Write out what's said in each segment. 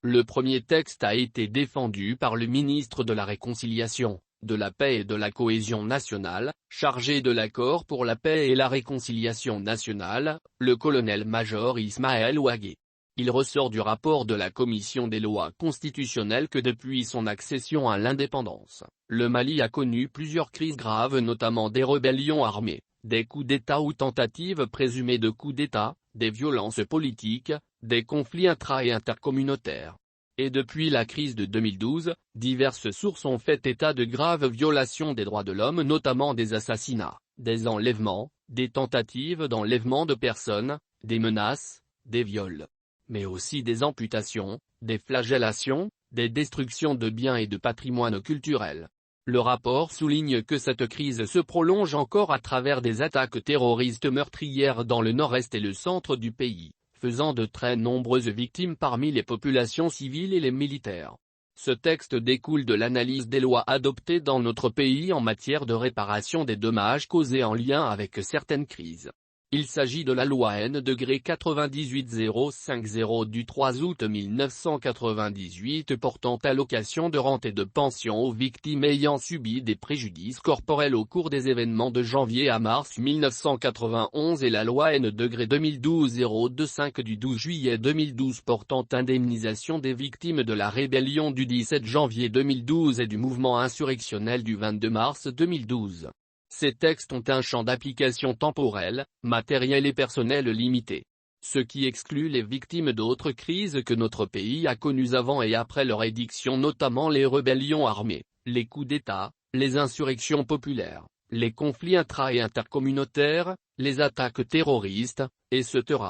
Le premier texte a été défendu par le ministre de la Réconciliation, de la Paix et de la Cohésion nationale, chargé de l'accord pour la paix et la réconciliation nationale, le colonel-major Ismaël Ouagué. Il ressort du rapport de la Commission des lois constitutionnelles que depuis son accession à l'indépendance, le Mali a connu plusieurs crises graves, notamment des rébellions armées, des coups d'État ou tentatives présumées de coups d'État, des violences politiques, des conflits intra- et intercommunautaires. Et depuis la crise de 2012, diverses sources ont fait état de graves violations des droits de l'homme, notamment des assassinats, des enlèvements, des tentatives d'enlèvement de personnes, des menaces, des viols, mais aussi des amputations, des flagellations, des destructions de biens et de patrimoine culturel. Le rapport souligne que cette crise se prolonge encore à travers des attaques terroristes meurtrières dans le nord-est et le centre du pays, faisant de très nombreuses victimes parmi les populations civiles et les militaires. Ce texte découle de l'analyse des lois adoptées dans notre pays en matière de réparation des dommages causés en lien avec certaines crises. Il s'agit de la loi N-98-050 du 3 août 1998 portant allocation de rente et de pension aux victimes ayant subi des préjudices corporels au cours des événements de janvier à mars 1991 et la loi N-2012-025 du 12 juillet 2012 portant indemnisation des victimes de la rébellion du 17 janvier 2012 et du mouvement insurrectionnel du 22 mars 2012. Ces textes ont un champ d'application temporel, matériel et personnel limité. Ce qui exclut les victimes d'autres crises que notre pays a connues avant et après leur édiction, notamment les rébellions armées, les coups d'État, les insurrections populaires, les conflits intra- et intercommunautaires, les attaques terroristes, etc.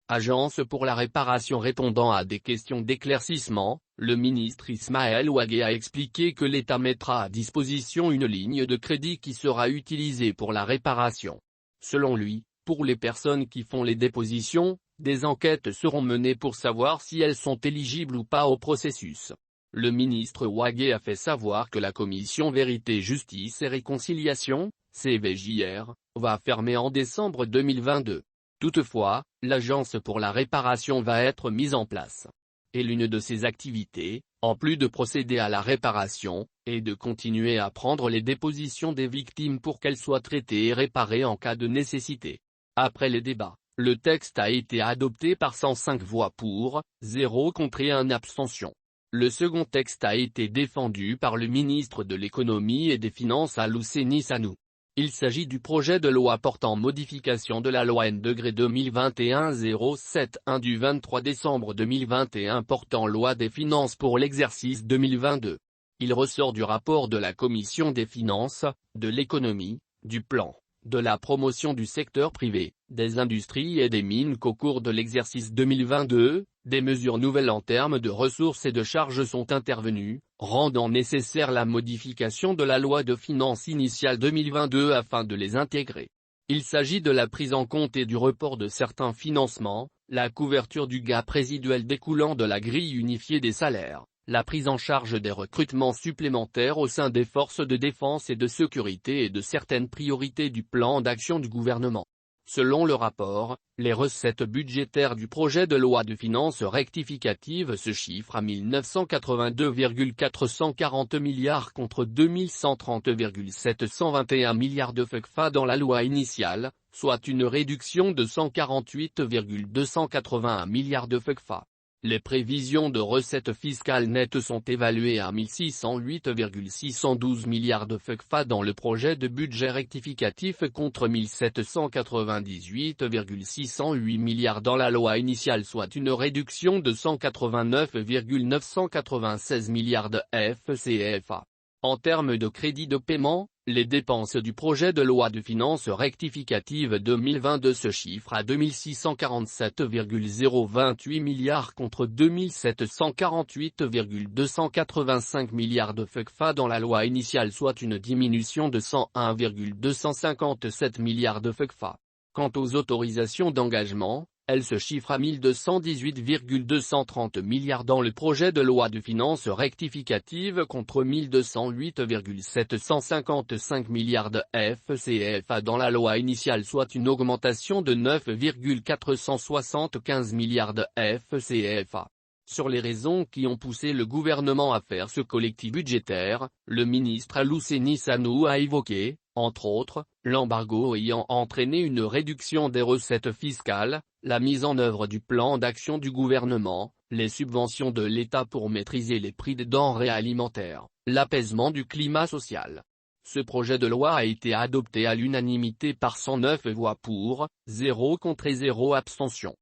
Agence pour la réparation. Répondant à des questions d'éclaircissement, le ministre Ismaël Ouagué a expliqué que l'État mettra à disposition une ligne de crédit qui sera utilisée pour la réparation. Selon lui, pour les personnes qui font les dépositions, des enquêtes seront menées pour savoir si elles sont éligibles ou pas au processus. Le ministre Ouagué a fait savoir que la commission Vérité, Justice et Réconciliation, CVJR, va fermer en décembre 2022. Toutefois, l'Agence pour la réparation va être mise en place. Et l'une de ses activités, en plus de procéder à la réparation, est de continuer à prendre les dépositions des victimes pour qu'elles soient traitées et réparées en cas de nécessité. Après les débats, le texte a été adopté par 105 voix pour, 0 contre et 1 abstention. Le second texte a été défendu par le ministre de l'Économie et des Finances Alioune Sanou. Il s'agit du projet de loi portant modification de la loi N-2021-071 du 23 décembre 2021 portant loi des finances pour l'exercice 2022. Il ressort du rapport de la Commission des finances, de l'économie, du plan, de la promotion du secteur privé, des industries et des mines qu'au cours de l'exercice 2022, des mesures nouvelles en termes de ressources et de charges sont intervenues, rendant nécessaire la modification de la loi de finances initiale 2022 afin de les intégrer. Il s'agit de la prise en compte et du report de certains financements, la couverture du gap résiduel découlant de la grille unifiée des salaires, la prise en charge des recrutements supplémentaires au sein des forces de défense et de sécurité et de certaines priorités du plan d'action du gouvernement. Selon le rapport, les recettes budgétaires du projet de loi de finances rectificative se chiffrent à 1982,440 milliards contre 2130,721 milliards de FECFA dans la loi initiale, soit une réduction de 148,281 milliards de FECFA. Les prévisions de recettes fiscales nettes sont évaluées à 1608,612 milliards de FECFA dans le projet de budget rectificatif contre 1798,608 milliards dans la loi initiale, soit une réduction de 189,996 milliards de FCFA. En termes de crédit de paiement, les dépenses du projet de loi de finances rectificative 2022 se chiffrent à 2647,028 milliards contre 2748,285 milliards de FECFA dans la loi initiale, soit une diminution de 101,257 milliards de FECFA. Quant aux autorisations d'engagement, elles se chiffrent à 1218,230 milliards dans le projet de loi de finances rectificative contre 1208,755 milliards de FCFA dans la loi initiale, soit une augmentation de 9,475 milliards de FCFA. Sur les raisons qui ont poussé le gouvernement à faire ce collectif budgétaire, le ministre Alioune Sanou a évoqué, entre autres, l'embargo ayant entraîné une réduction des recettes fiscales, la mise en œuvre du plan d'action du gouvernement, les subventions de l'État pour maîtriser les prix des denrées alimentaires, l'apaisement du climat social. Ce projet de loi a été adopté à l'unanimité par 109 voix pour, 0 contre et 0 abstention.